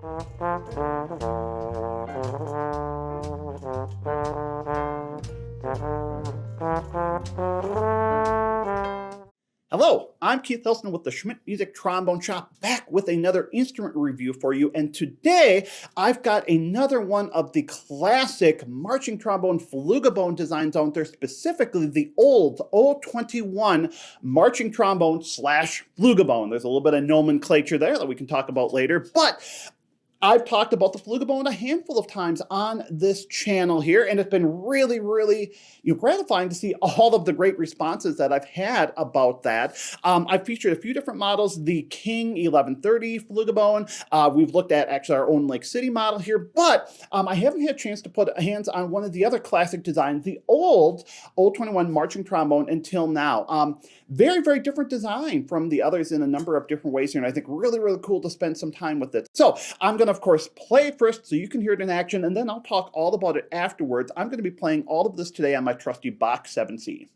Hello, I'm Keith Hilson with the Schmidt Music Trombone Shop, back with another instrument review for you. And today I've got another one of the classic marching trombone FLUGABONE designs out there, specifically the old O-21 marching trombone slash FLUGABONE. There's a little bit of nomenclature there that we can talk about later, but I've talked about the FLUGABONE a handful of times on this channel here, and it's been really gratifying to see all of the great responses that I've had about that. I've featured a few different models, the King 1130 FLUGABONE. We've looked at actually our own Lake City model here, but I haven't had a chance to put hands on one of the other classic designs, the old O-21 marching trombone until now. Very different design from the others in a number of different ways here, and I think really cool to spend some time with it. So I'm going to, of course, play it first so you can hear it in action, and then I'll talk all about it afterwards. I'm going to be playing all of this today on my trusty Bach 7C.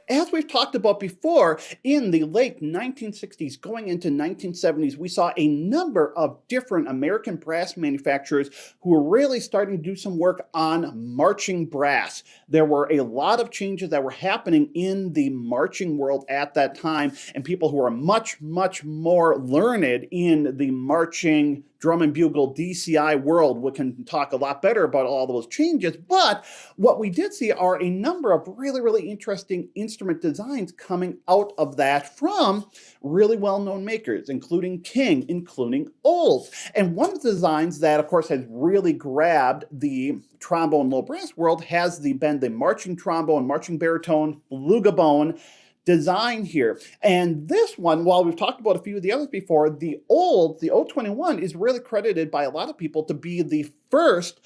As we've talked about before, in the late 1960s going into 1970s, we saw a number of different American brass manufacturers who were really starting to do some work on marching brass. There were a lot of changes that were happening in the marching world at that time, and people who are much more learned in the marching drum and bugle DCI world, we can talk a lot better about all those changes. But what we did see are a number of really interesting instrument designs coming out of that from really well-known makers, including King, including Olds. And one of the designs that, of course, has really grabbed the trombone low brass world has been the marching trombone, marching baritone, FLUGABONE design here. And this one, while we've talked about a few of the others before, the O-21 is really credited by a lot of people to be the first,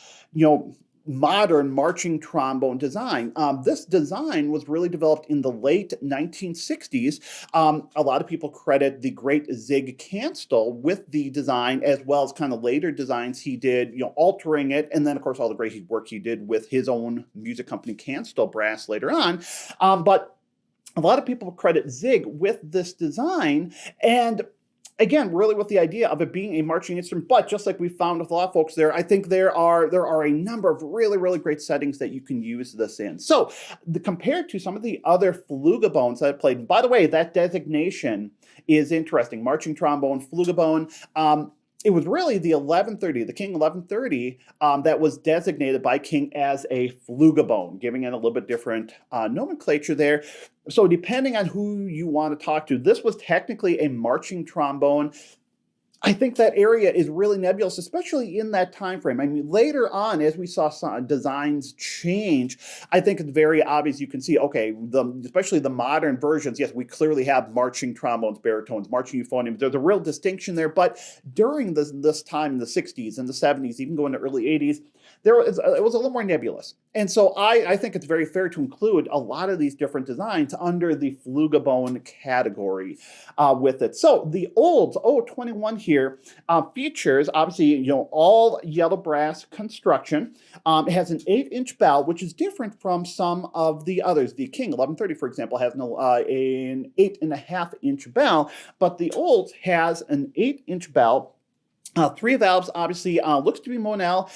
modern marching trombone design. This design was really developed in the late 1960s. A lot of people credit the great Zig Canstall with the design, as well as kind of later designs he did, altering it, and then of course all the great work he did with his own music company, Canstall Brass, later on. But a lot of people credit Zig with this design, and again, really with the idea of it being a marching instrument. But just like we found with a lot of folks there, I think there are a number of really, really great settings that you can use this in. So compared to some of the other FLUGABONEs that I played, and by the way, that designation is interesting. Marching trombone, FLUGABONE. It was really the 1130, the King 1130, that was designated by King as a FLUGABONE, giving it a little bit different nomenclature there. So depending on who you want to talk to, this was technically a marching trombone. I think that area is really nebulous, especially in that time frame. I mean, later on, as we saw some designs change, I think it's very obvious. You can see, okay, especially the modern versions, yes, we clearly have marching trombones, baritones, marching euphoniums. There's a real distinction there. But during this time in the 60s and the 70s, even going to early 80s, it was a little more nebulous. And so I think it's very fair to include a lot of these different designs under the FLUGABONE category with it. So the old O-21 here features, obviously, all yellow brass construction. It has an 8-inch bell, which is different from some of the others. The King 1130, for example, has an 8.5-inch bell, but the old has an 8-inch bell. 3 valves, obviously, looks to be Monel.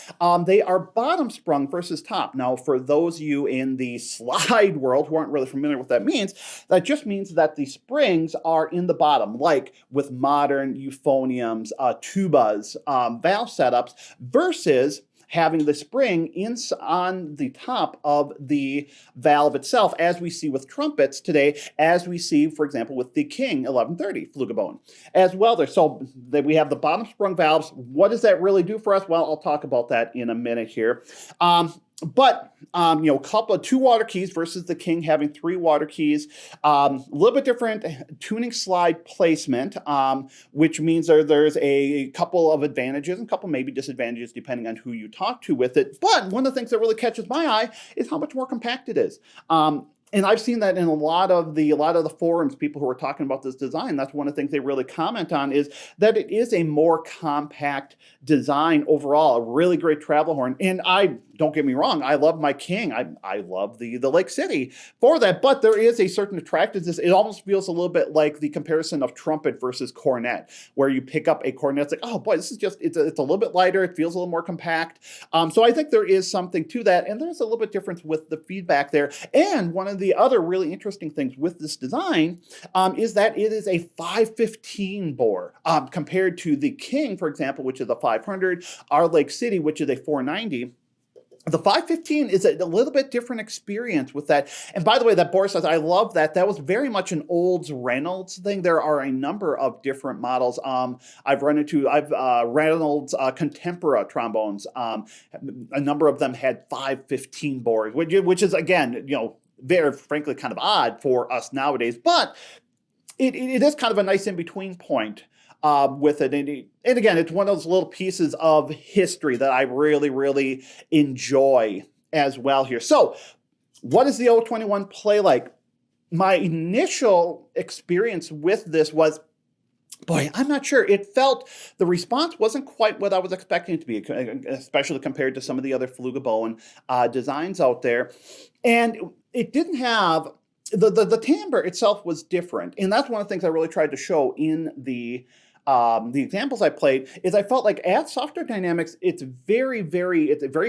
They are bottom sprung versus top. Now, for those of you in the slide world who aren't really familiar with what that means, that just means that the springs are in the bottom, like with modern euphoniums, tubas, valve setups, versus having the spring on the top of the valve itself, as we see with trumpets today, as we see, for example, with the King 1130 FLUGABONE as well there. So we have the bottom sprung valves. What does that really do for us? Well, I'll talk about that in a minute here. But, couple of 2 water keys versus the King having 3 water keys. A little bit different tuning slide placement, which means there's a couple of advantages and a couple maybe disadvantages depending on who you talk to with it. But one of the things that really catches my eye is how much more compact it is. And I've seen that in a lot of the forums, people who are talking about this design. That's one of the things they really comment on, is that it is a more compact design overall. A really great travel horn. And don't get me wrong, I love my King. I love the Lake City for that. But there is a certain attractiveness. It almost feels a little bit like the comparison of trumpet versus cornet, where you pick up a cornet, it's like, oh boy, this is just, it's a little bit lighter. It feels a little more compact. So I think there is something to that. And there's a little bit difference with the feedback there. And one of the other really interesting things with this design is that it is a 515 bore compared to the King, for example, which is a 500, our Lake City, which is a 490. The 515 is a little bit different experience with that. And by the way, that bore size, I love that. That was very much an Olds Reynolds thing. There are a number of different models. I've Reynolds Contempora trombones. A number of them had 515 bores, which is, again, very frankly kind of odd for us nowadays. But it is kind of a nice in-between point with it. And again, it's one of those little pieces of history that I really, really enjoy as well here. So what does the O-21 play like? My initial experience with this was, boy, I'm not sure. It felt the response wasn't quite what I was expecting it to be, especially compared to some of the other FLUGABONE designs out there. And it didn't have, the timbre itself was different. And that's one of the things I really tried to show in the examples I played, is I felt like at Softer Dynamics, it's very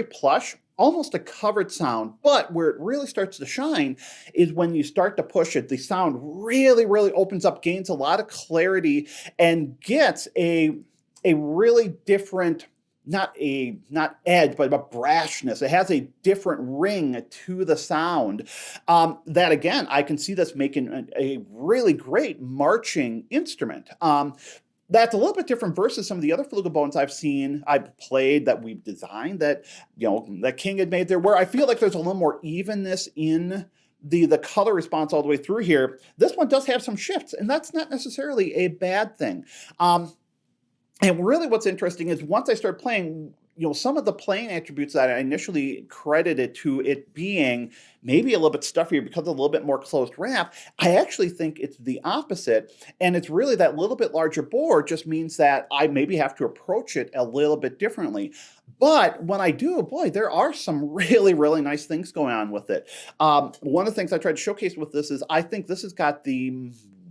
plush, almost a covered sound. But where it really starts to shine is when you start to push it. The sound really, really opens up, gains a lot of clarity, and gets a really different, not edge, but a brashness. It has a different ring to the sound. That, again, I can see this making a really great marching instrument. That's a little bit different versus some of the other FLUGABONEs I've played, that we've designed, that that King had made there, where I feel like there's a little more evenness in the color response all the way through here, this one does have some shifts, and that's not necessarily a bad thing. And really what's interesting is once I start playing, some of the playing attributes that I initially credited to it being maybe a little bit stuffier because of a little bit more closed wrap, I actually think it's the opposite. And it's really that little bit larger board just means that I maybe have to approach it a little bit differently. But when I do, boy, there are some really, really nice things going on with it. One of the things I tried to showcase with this is I think this has got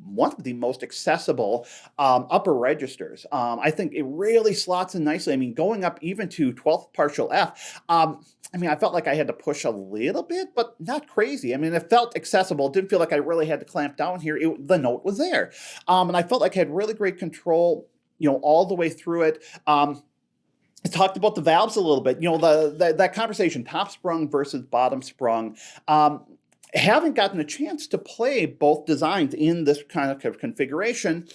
one of the most accessible upper registers. I think it really slots in nicely. I mean, going up even to 12th partial F, I mean, I felt like I had to push a little bit, but not crazy. I mean, it felt accessible. It didn't feel like I really had to clamp down here. The note was there. And I felt like I had really great control, all the way through it. I talked about the valves a little bit, that conversation, top sprung versus bottom sprung. Haven't gotten a chance to play both designs in this kind of configuration.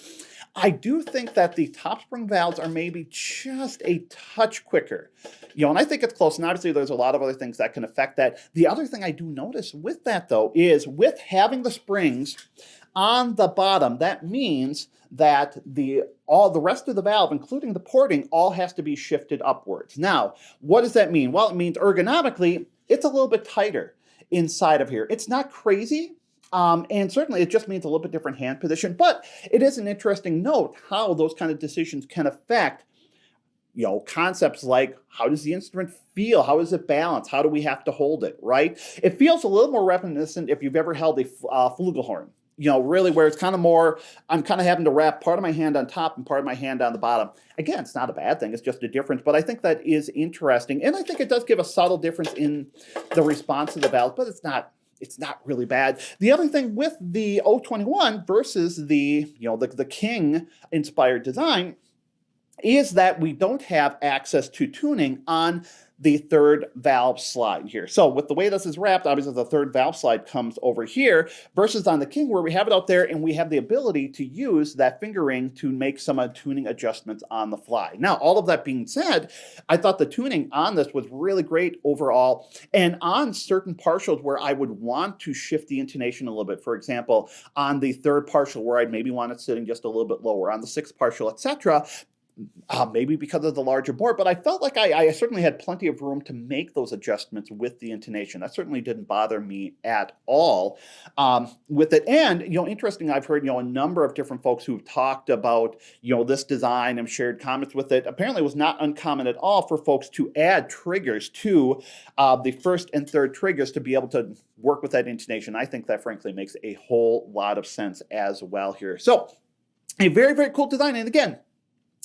I do think that the top sprung valves are maybe just a touch quicker. And I think it's close. And obviously there's a lot of other things that can affect that. The other thing I do notice with that though is with having the springs on the bottom, that means that all the rest of the valve, including the porting, all has to be shifted upwards. Now, what does that mean? Well, it means ergonomically, it's a little bit tighter inside of here. It's not crazy, and certainly it just means a little bit different hand position, but it is an interesting note how those kind of decisions can affect, concepts like how does the instrument feel? How is it balanced? How do we have to hold it, right? It feels a little more reminiscent if you've ever held a flugelhorn. Really where it's kind of more, I'm kind of having to wrap part of my hand on top and part of my hand on the bottom. Again, it's not a bad thing, it's just a difference, but I think that is interesting. And I think it does give a subtle difference in the response to the valve, but it's not really bad. The other thing with the O-21 versus the King inspired design is that we don't have access to tuning on the third valve slide here. So with the way this is wrapped, obviously the third valve slide comes over here versus on the King where we have it out there and we have the ability to use that finger ring to make some tuning adjustments on the fly. Now, all of that being said, I thought the tuning on this was really great overall. And on certain partials where I would want to shift the intonation a little bit, for example, on the third partial where I'd maybe want it sitting just a little bit lower, on the sixth partial, etc., maybe because of the larger board, but I felt like I certainly had plenty of room to make those adjustments with the intonation. That certainly didn't bother me at all with it. And, interesting, I've heard, a number of different folks who've talked about, this design and shared comments with it. Apparently it was not uncommon at all for folks to add triggers to the first and third triggers to be able to work with that intonation. I think that frankly makes a whole lot of sense as well here. So a very, very cool design. And again,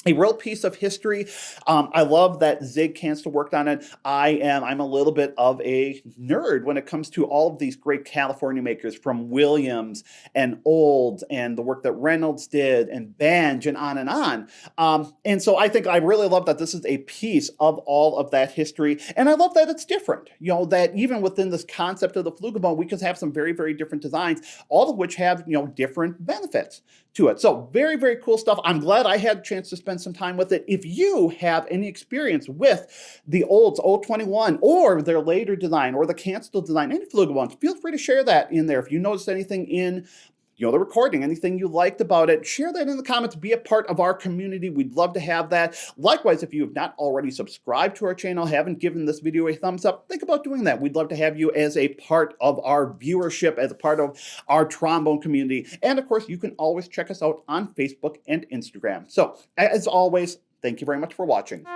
a real piece of history. I love that Zig Cancel worked on it. I'm a little bit of a nerd when it comes to all of these great California makers from Williams and Olds and the work that Reynolds did and Banj and on and on. And so I think I really love that this is a piece of all of that history. And I love that it's different, that even within this concept of the FLUGABONE, we can have some very, very different designs, all of which have, different benefits to it. So very, very cool stuff. I'm glad I had a chance to spend some time with it. If you have any experience with the Olds O-21 or their later design or the canceled design, any FLUGABONEs, feel free to share that in there. If you noticed anything in the recording, anything you liked about it, share that in the comments, be a part of our community. We'd love to have that. Likewise, if you have not already subscribed to our channel, haven't given this video a thumbs up, think about doing that. We'd love to have you as a part of our viewership, as a part of our trombone community. And of course, you can always check us out on Facebook and Instagram. So as always, thank you very much for watching.